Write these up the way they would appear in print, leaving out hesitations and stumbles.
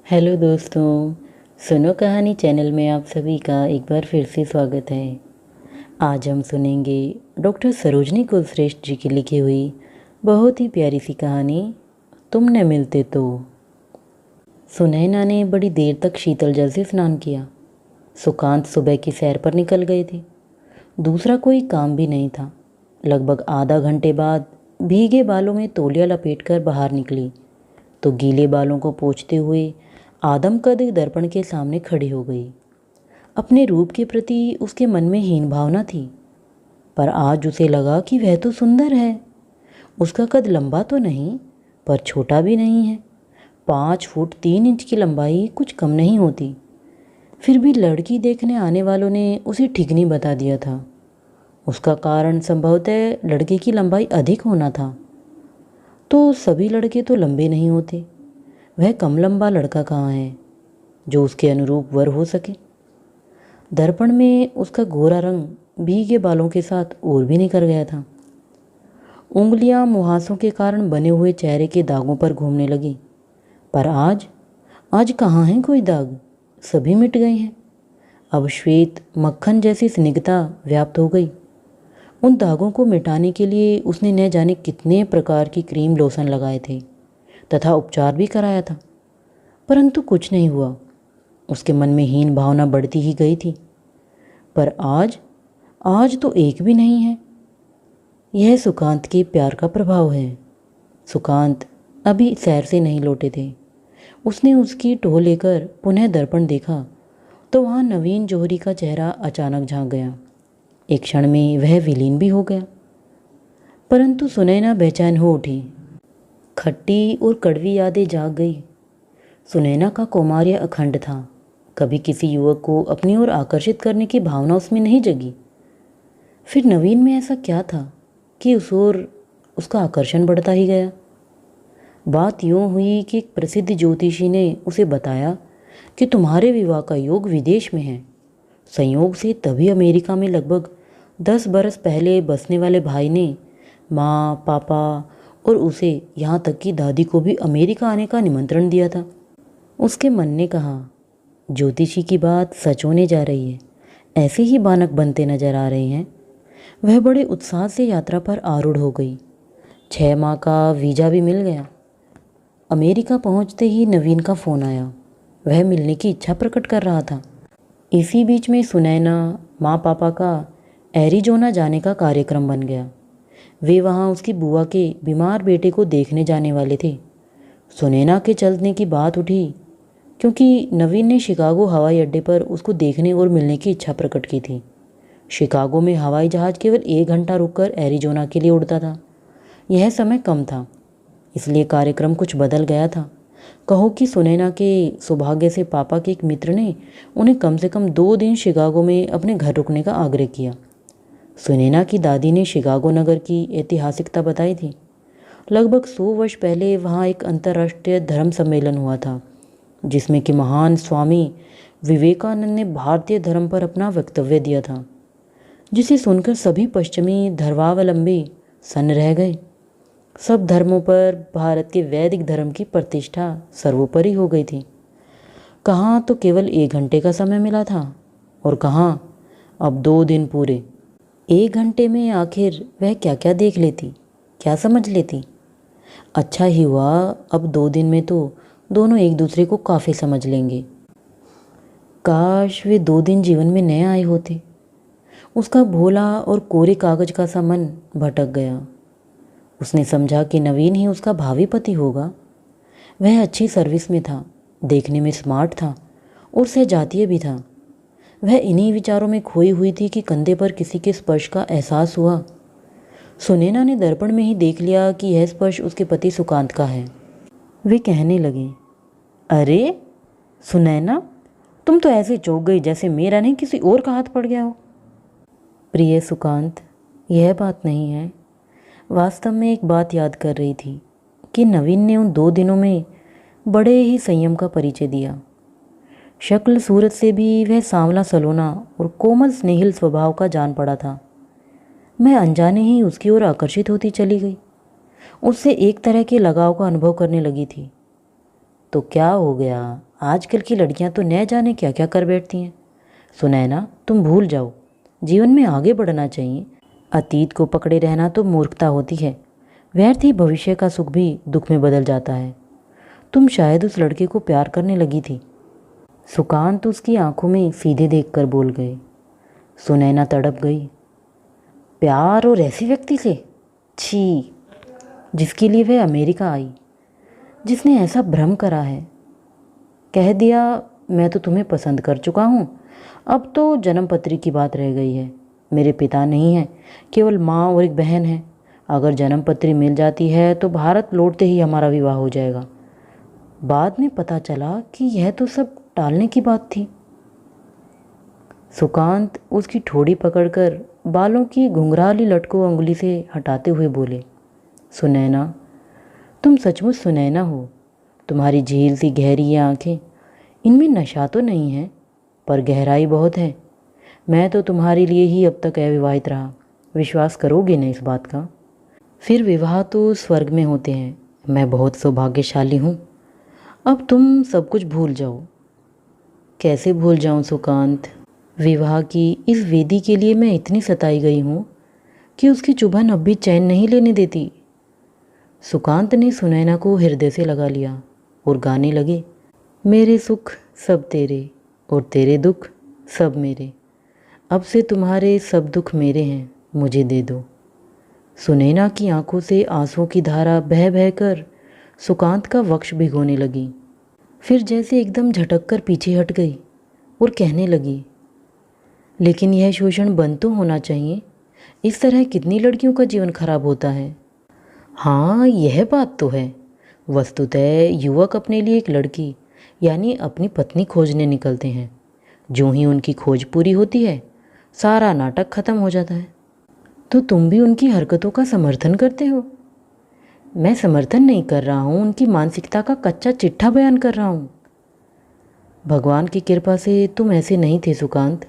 Hello दोस्तों। सुनो कहानी चैनल में आप सभी का एक बार फिर से स्वागत है। आज हम सुनेंगे डॉक्टर सरोजनी कुलश्रेष्ठ जी की लिखी हुई बहुत ही प्यारी सी कहानी तुम न मिलते तो। सुनैना ने बड़ी देर तक शीतल जल से स्नान किया। सुकांत सुबह की सैर पर निकल गए थे। दूसरा कोई काम भी नहीं था। लगभग आधा घंटे बाद भीगे बालों में तौलिया लपेटकर बाहर निकली तो गीले बालों को पोंछते हुए आदमकद दर्पण के सामने खड़ी हो गई। अपने रूप के प्रति उसके मन में हीन भावना थी, पर आज उसे लगा कि वह तो सुंदर है। उसका कद लंबा तो नहीं, पर छोटा भी नहीं है। 5 फुट 3 इंच की लंबाई कुछ कम नहीं होती। फिर भी लड़की देखने आने वालों ने उसे ठिकनी बता दिया था। उसका कारण संभवतः लड़के की लंबाई अधिक होना था। तो सभी लड़के तो लंबे नहीं होते। वह कम लंबा लड़का कहाँ है जो उसके अनुरूप वर हो सके। दर्पण में उसका गोरा रंग भीगे बालों के साथ और भी निखर गया था। उंगलियां मुहासों के कारण बने हुए चेहरे के दागों पर घूमने लगी, पर आज आज कहाँ है कोई दाग। सभी मिट गए हैं। अब श्वेत मक्खन जैसी स्निग्धता व्याप्त हो गई। उन दागों को मिटाने के लिए उसने न जाने कितने प्रकार की क्रीम लोशन लगाए थे तथा उपचार भी कराया था, परंतु कुछ नहीं हुआ। उसके मन में हीन भावना बढ़ती ही गई थी। पर आज आज तो एक भी नहीं है। यह सुकांत के प्यार का प्रभाव है। सुकांत अभी सैर से नहीं लौटे थे। उसने उसकी टोह लेकर पुनः दर्पण देखा तो वहाँ नवीन जौहरी का चेहरा अचानक झांक गया। एक क्षण में वह विलीन भी हो गया। परंतु सुनैना बेचैन हो उठी। खट्टी और कड़वी यादें जाग गई। सुनैना का कौमार्य अखंड था। कभी किसी युवक को अपनी ओर आकर्षित करने की भावना उसमें नहीं जगी। फिर नवीन में ऐसा क्या था कि उस ओर उसका आकर्षण बढ़ता ही गया। बात यूँ हुई कि एक प्रसिद्ध ज्योतिषी ने उसे बताया कि तुम्हारे विवाह का योग विदेश में है। संयोग से तभी अमेरिका में लगभग 10 बरस पहले बसने वाले भाई ने माँ, पापा और उसे यहाँ तक कि दादी को भी अमेरिका आने का निमंत्रण दिया था। उसके मन ने कहा, ज्योतिषी की बात सच होने जा रही है। ऐसे ही बानक बनते नजर आ रहे हैं। वह बड़े उत्साह से यात्रा पर आरूढ़ हो गई। 6 माह का वीज़ा भी मिल गया। अमेरिका पहुंचते ही नवीन का फ़ोन आया। वह मिलने की इच्छा प्रकट कर रहा था। इसी बीच में सुनैना माँ पापा का एरिजोना जाने का कार्यक्रम बन गया। वे वहाँ उसकी बुआ के बीमार बेटे को देखने जाने वाले थे। सुनैना के चलने की बात उठी क्योंकि नवीन ने शिकागो हवाई अड्डे पर उसको देखने और मिलने की इच्छा प्रकट की थी। शिकागो में हवाई जहाज़ केवल 1 घंटा रुककर एरिजोना के लिए उड़ता था। यह समय कम था, इसलिए कार्यक्रम कुछ बदल गया था। कहो कि सुनैना के सौभाग्य से पापा के एक मित्र ने उन्हें कम से कम 2 दिन शिकागो में अपने घर रुकने का आग्रह किया। सुनैना की दादी ने शिकागो नगर की ऐतिहासिकता बताई थी। लगभग 100 वर्ष पहले वहाँ एक अंतर्राष्ट्रीय धर्म सम्मेलन हुआ था, जिसमें कि महान स्वामी विवेकानंद ने भारतीय धर्म पर अपना वक्तव्य दिया था, जिसे सुनकर सभी पश्चिमी धर्मावलंबी सन्न रह गए। सब धर्मों पर भारत के वैदिक धर्म की प्रतिष्ठा सर्वोपरि हो गई थी। कहाँ तो केवल 1 घंटे का समय मिला था और कहाँ अब 2 दिन पूरे। 1 घंटे में आखिर वह क्या क्या देख लेती, क्या समझ लेती। अच्छा ही हुआ, अब 2 दिन में तो दोनों एक दूसरे को काफ़ी समझ लेंगे। काश वे 2 दिन जीवन में नए आए होते। उसका भोला और कोरे कागज का सा मन भटक गया। उसने समझा कि नवीन ही उसका भावी पति होगा। वह अच्छी सर्विस में था, देखने में स्मार्ट था और सहजातीय भी था। वह इन्हीं विचारों में खोई हुई थी कि कंधे पर किसी के स्पर्श का एहसास हुआ। सुनैना ने दर्पण में ही देख लिया कि यह स्पर्श उसके पति सुकांत का है। वे कहने लगे, अरे सुनैना, तुम तो ऐसे चौंक गई जैसे मेरा नहीं किसी और का हाथ पड़ गया हो। प्रिय सुकांत, यह बात नहीं है। वास्तव में एक बात याद कर रही थी कि नवीन ने उन 2 दिनों में बड़े ही संयम का परिचय दिया। शक्ल सूरत से भी वह सांवला सलोना और कोमल स्नेहिल स्वभाव का जान पड़ा था। मैं अनजाने ही उसकी ओर आकर्षित होती चली गई। उससे एक तरह के लगाव का अनुभव करने लगी थी। तो क्या हो गया, आजकल की लड़कियां तो न जाने क्या क्या कर बैठती हैं। सुनैना, तुम भूल जाओ, जीवन में आगे बढ़ना चाहिए। अतीत को पकड़े रहना तो मूर्खता होती है। व्यर्थ ही भविष्य का सुख भी दुख में बदल जाता है। तुम शायद उस लड़के को प्यार करने लगी थी। सुकांत उसकी आंखों में सीधे देखकर बोल गए। सुनैना तड़प गई। प्यार और ऐसे व्यक्ति से? छी, जिसके लिए वह अमेरिका आई, जिसने ऐसा भ्रम करा है। कह दिया मैं तो तुम्हें पसंद कर चुका हूँ, अब तो जन्मपत्री की बात रह गई है। मेरे पिता नहीं हैं, केवल माँ और एक बहन है। अगर जन्मपत्री मिल जाती है तो भारत लौटते ही हमारा विवाह हो जाएगा। बाद में पता चला कि यह तो सब टालने की बात थी। सुकांत उसकी ठोड़ी पकड़कर बालों की घुंघराली लट को अंगुली से हटाते हुए बोले। सुनैना, तुम सचमुच सुनैना हो। तुम्हारी झील सी गहरी ये आँखें, इनमें नशा तो नहीं है पर गहराई बहुत है। मैं तो तुम्हारे लिए ही अब तक अविवाहित रहा। विश्वास करोगे ना इस बात का? फिर विवाह तो स्वर्ग में होते हैं। मैं बहुत सौभाग्यशाली हूँ। अब तुम सब कुछ भूल जाओ। कैसे भूल जाऊँ सुकांत? विवाह की इस वेदी के लिए मैं इतनी सताई गई हूँ कि उसकी चुभन अब भी चैन नहीं लेने देती। सुकांत ने सुनैना को हृदय से लगा लिया और गाने लगे। मेरे सुख सब तेरे और तेरे दुख सब मेरे, अब से तुम्हारे सब दुख मेरे हैं, मुझे दे दो। सुनैना की आंखों से आंसुओं की धारा बह बह कर सुकांत का वक्ष भिगोने लगी। फिर जैसे एकदम झटक कर पीछे हट गई और कहने लगी, लेकिन यह शोषण बंद तो होना चाहिए। इस तरह कितनी लड़कियों का जीवन खराब होता है। हाँ, यह बात तो है। वस्तुतः युवक अपने लिए एक लड़की यानी अपनी पत्नी खोजने निकलते हैं। जो ही उनकी खोज पूरी होती है, सारा नाटक खत्म हो जाता है। तो तुम भी उनकी हरकतों का समर्थन करते हो? मैं समर्थन नहीं कर रहा हूँ, उनकी मानसिकता का कच्चा चिट्ठा बयान कर रहा हूँ। भगवान की कृपा से तुम ऐसे नहीं थे सुकांत।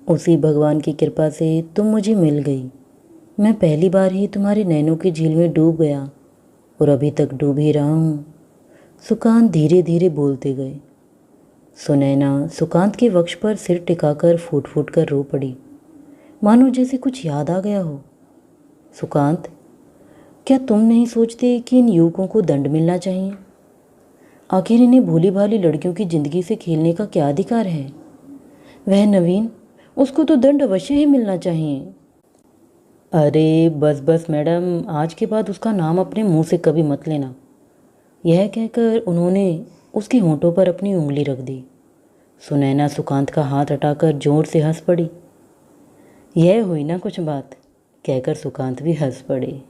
उसी भगवान की कृपा से तुम मुझे मिल गई। मैं पहली बार ही तुम्हारी नैनों की झील में डूब गया और अभी तक डूब ही रहा हूँ। सुकांत धीरे धीरे बोलते गए। सुनैना सुकांत के वक्ष पर सिर टिकाकर फूट फूट कर रो पड़ी, मानो जैसे कुछ याद आ गया हो। सुकांत, क्या तुम नहीं सोचते कि इन युवकों को दंड मिलना चाहिए? आखिर इन्हें भोली भाली लड़कियों की ज़िंदगी से खेलने का क्या अधिकार है? वह नवीन, उसको तो दंड अवश्य ही मिलना चाहिए। अरे बस बस मैडम, आज के बाद उसका नाम अपने मुंह से कभी मत लेना। यह कहकर उन्होंने उसके होंठों पर अपनी उंगली रख दी। सुनैना सुकांत का हाथ हटाकर जोर से हंस पड़ी। यह हुई ना कुछ बात, कहकर सुकांत भी हंस पड़े।